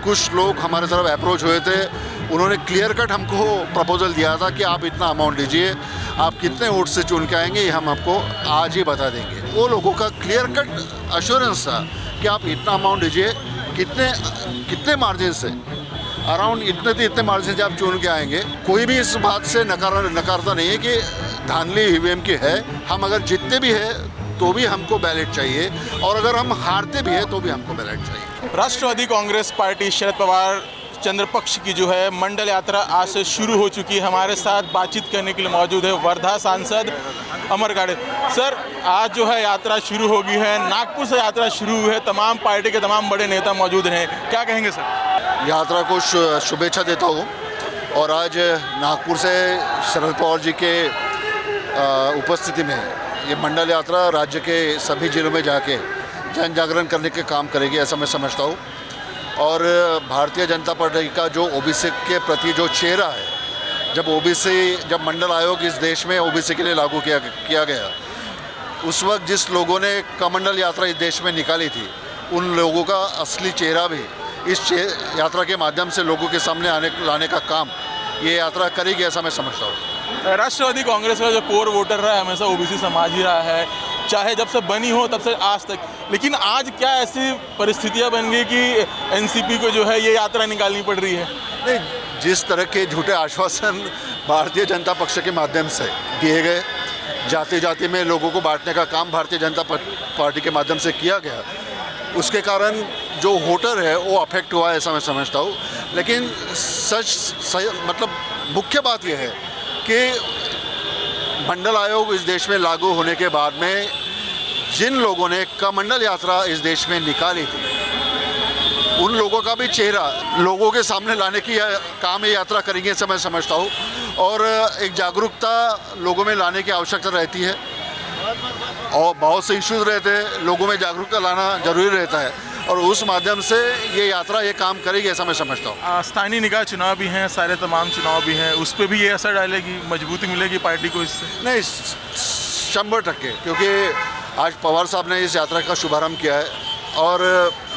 कुछ लोग हमारे तरफ अप्रोच हुए थे, उन्होंने क्लियर कट हमको प्रपोजल दिया था कि आप इतना अमाउंट दीजिए, आप कितने वोट से चुन के आएंगे ये हम आपको आज ही बता देंगे। वो लोगों का क्लियर कट अश्योरेंस था कि आप इतना अमाउंट दीजिए, कितने मार्जिन से, अराउंड इतने मार्जिन से आप चुन के आएंगे। कोई भी इस बात से नकारता नहीं है कि धांधली ईवीएम की है। हम अगर जीतते भी है तो भी हमको बैलेट चाहिए, और अगर हम हारते भी है तो भी हमको बैलेट चाहिए। राष्ट्रवादी कांग्रेस पार्टी शरद पवार चंद्र पक्ष की जो है मंडल यात्रा आज से शुरू हो चुकी है। हमारे साथ बातचीत करने के लिए मौजूद है वर्धा सांसद अमर गाड़े। सर, आज जो है यात्रा शुरू हो गई है, नागपुर से यात्रा शुरू हुई है, तमाम पार्टी के तमाम बड़े नेता मौजूद हैं, क्या कहेंगे सर? यात्रा को शुभेच्छा देता हूँ। और आज नागपुर से शरद पवार जी के उपस्थिति में ये मंडल यात्रा राज्य के सभी जिलों में जाके जन जागरण करने के काम करेगी, ऐसा मैं समझता हूँ। और भारतीय जनता पार्टी का जो ओबीसी के प्रति जो चेहरा है, जब मंडल आयोग इस देश में ओबीसी के लिए लागू किया गया, उस वक्त जिस लोगों ने कमंडल यात्रा इस देश में निकाली थी, उन लोगों का असली चेहरा भी इस यात्रा के माध्यम से लोगों के सामने लाने का काम ये यात्रा करेगी, ऐसा मैं समझता हूँ। राष्ट्रवादी कांग्रेस का जो कोर वोटर रहा है हमेशा ओबीसी समाज ही रहा है, चाहे जब से बनी हो तब से आज तक। लेकिन आज क्या ऐसी परिस्थितियां बन गई कि एनसीपी को जो है ये यात्रा निकालनी पड़ रही है? नहीं, जिस तरह के झूठे आश्वासन भारतीय जनता पक्ष के माध्यम से दिए गए, जाति में लोगों को बांटने का काम भारतीय जनता पार्टी के माध्यम से किया गया, उसके कारण जो वोटर है वो अफेक्ट हुआ है, ऐसा मैं समझता हूँ। लेकिन मतलब मुख्य बात यह है कि मंडल आयोग इस देश में लागू होने के बाद में जिन लोगों ने कमंडल यात्रा इस देश में निकाली थी, उन लोगों का भी चेहरा लोगों के सामने लाने की काम ये यात्रा करेंगे, ऐसा मैं समझता हूँ। और एक जागरूकता लोगों में लाने की आवश्यकता रहती है, और बहुत से इश्यूज रहते हैं, लोगों में जागरूकता लाना जरूरी रहता है, और उस माध्यम से ये यात्रा ये काम करेगी, ऐसा मैं समझता हूँ। स्थानीय निकाय चुनाव भी हैं, सारे तमाम चुनाव भी हैं, उस पर भी ये असर डालेगी, मजबूती मिलेगी पार्टी को इससे? नहीं, 100%, क्योंकि आज पवार साहब ने इस यात्रा का शुभारंभ किया है। और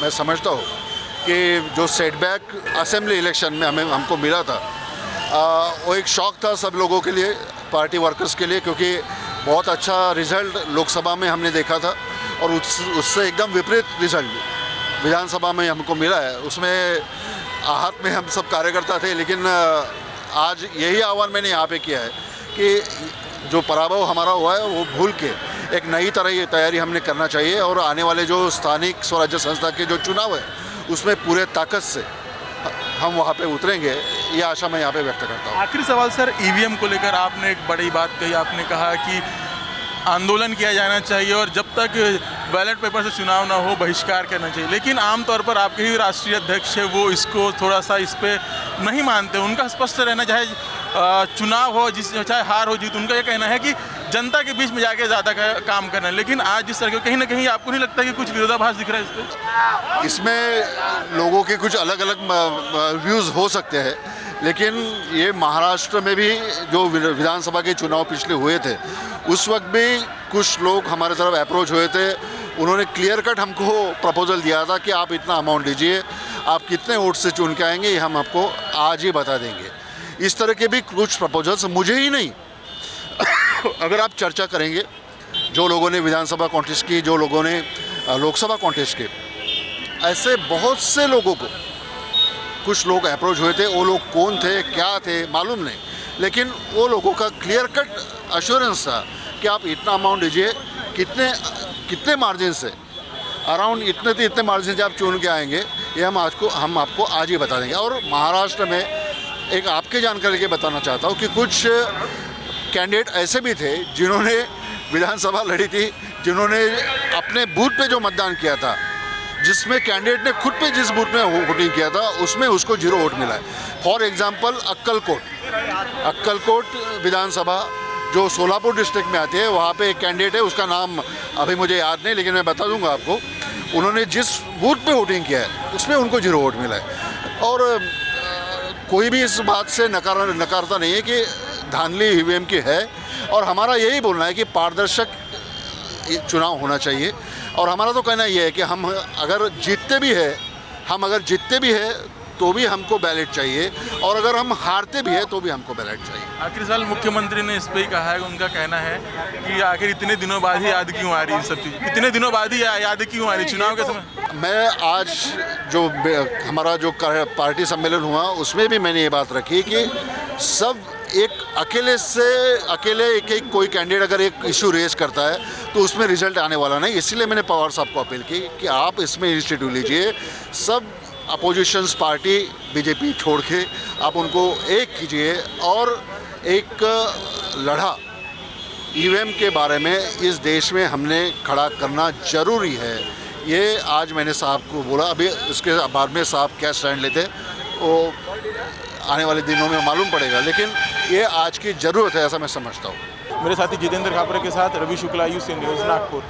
मैं समझता हूँ कि जो सेटबैक असेंबली इलेक्शन में हमको मिला था, वो एक शौक था सब लोगों के लिए, पार्टी वर्कर्स के लिए, क्योंकि बहुत अच्छा रिजल्ट लोकसभा में हमने देखा था, और उससे एकदम विपरीत रिजल्ट विधानसभा में हमको मिला है। उसमें आहत में हम सब कार्यकर्ता थे, लेकिन आज यही आह्वान मैंने यहाँ पे किया है कि जो पराभव हमारा हुआ है वो भूल के एक नई तरह की तैयारी हमने करना चाहिए, और आने वाले जो स्थानिक स्वराज्य संस्था के जो चुनाव है उसमें पूरे ताकत से हम वहाँ पे उतरेंगे, ये आशा मैं यहाँ पे व्यक्त करता हूँ। आखिरी सवाल सर, ईवीएम को लेकर आपने एक बड़ी बात कही, आपने कहा कि आंदोलन किया जाना चाहिए और जब तक बैलेट पेपर से चुनाव ना हो बहिष्कार करना चाहिए। लेकिन आमतौर पर आपके ही राष्ट्रीय अध्यक्ष है, वो इसको थोड़ा सा इस पर नहीं मानते। उनका स्पष्ट रहना, चाहे चुनाव हो, चाहे हार हो जीत, उनका ये कहना है कि जनता के बीच में जाके ज़्यादा काम करना है। लेकिन आज जिस तरह के कहीं ना कहीं आपको नहीं लगता कि कुछ विरोधाभास दिख रहा है इस पर? इसमें लोगों के कुछ अलग अलग व्यूज़ हो सकते हैं, लेकिन ये महाराष्ट्र में भी जो विधानसभा के चुनाव पिछले हुए थे, उस वक्त भी कुछ लोग हमारे तरफ अप्रोच हुए थे, उन्होंने क्लियर कट हमको प्रपोजल दिया था कि आप इतना अमाउंट दीजिए, आप कितने वोट से चुन के आएंगे ये हम आपको आज ही बता देंगे। इस तरह के भी कुछ प्रपोजल्स, मुझे ही नहीं अगर आप चर्चा करेंगे, जो लोगों ने विधानसभा कॉन्टेस्ट की, जो लोगों ने लोकसभा कॉन्टेस्ट की, ऐसे बहुत से लोगों को कुछ लोग अप्रोच हुए थे। वो लोग कौन थे, क्या थे, मालूम नहीं, लेकिन वो लोगों का क्लियर कट अश्योरेंस था कि आप इतना अमाउंट दीजिए, कितने मार्जिन से, अराउंड इतने मार्जिन से आप चुन के आएंगे, ये हम आपको आज ही बता देंगे। और महाराष्ट्र में एक आपके जानकारी के बताना चाहता हूँ कि कुछ कैंडिडेट ऐसे भी थे जिन्होंने विधानसभा लड़ी थी, जिन्होंने अपने बूथ पे जो मतदान किया था, जिसमें कैंडिडेट ने खुद पे जिस बूथ में वोटिंग किया था उसमें उसको 0 वोट मिला है। फॉर एग्जांपल अक्कलकोट विधानसभा जो सोलापुर डिस्ट्रिक्ट में आती है, वहाँ पे एक कैंडिडेट है, उसका नाम अभी मुझे याद नहीं, लेकिन मैं बता दूंगा आपको। उन्होंने जिस बूथ पे वोटिंग किया है उसमें उनको 0 वोट मिला है। और कोई भी इस बात से नकारता नहीं है कि धांधली ईवीएम की है, और हमारा यही बोलना है कि पारदर्शक चुनाव होना चाहिए। और हमारा तो कहना ये है कि हम अगर जीतते भी है तो भी हमको बैलेट चाहिए, और अगर हम हारते भी हैं तो भी हमको बैलेट चाहिए। आखिर साल मुख्यमंत्री ने इस पे ही कहा है, उनका कहना है कि आखिर इतने दिनों बाद ही याद क्यों आ रही इन सब चीज़, इतने दिनों बाद ही याद क्यों आ रही चुनाव के समय। मैं आज जो हमारा जो पार्टी सम्मेलन हुआ उसमें भी मैंने ये बात रखी कि सब एक अकेले एक कोई कैंडिडेट अगर एक इशू रेज करता है तो उसमें रिजल्ट आने वाला नहीं। इसीलिए मैंने पवार साहब को अपील की कि आप इसमें इनिशिएटिव लीजिए, सब अपोजिशंस पार्टी बीजेपी छोड़ के आप उनको एक कीजिए, और एक लड़ा ईवीएम के बारे में इस देश में हमने खड़ा करना ज़रूरी है। ये आज मैंने साहब को बोला, अभी इसके बाद में साहब क्या स्टैंड लेते वो आने वाले दिनों में मालूम पड़ेगा, लेकिन ये आज की ज़रूरत है, ऐसा मैं समझता हूँ। मेरे साथी जितेंद्र खापरे के साथ रवि शुक्ला, यूसी न्यूज़, नागपुर।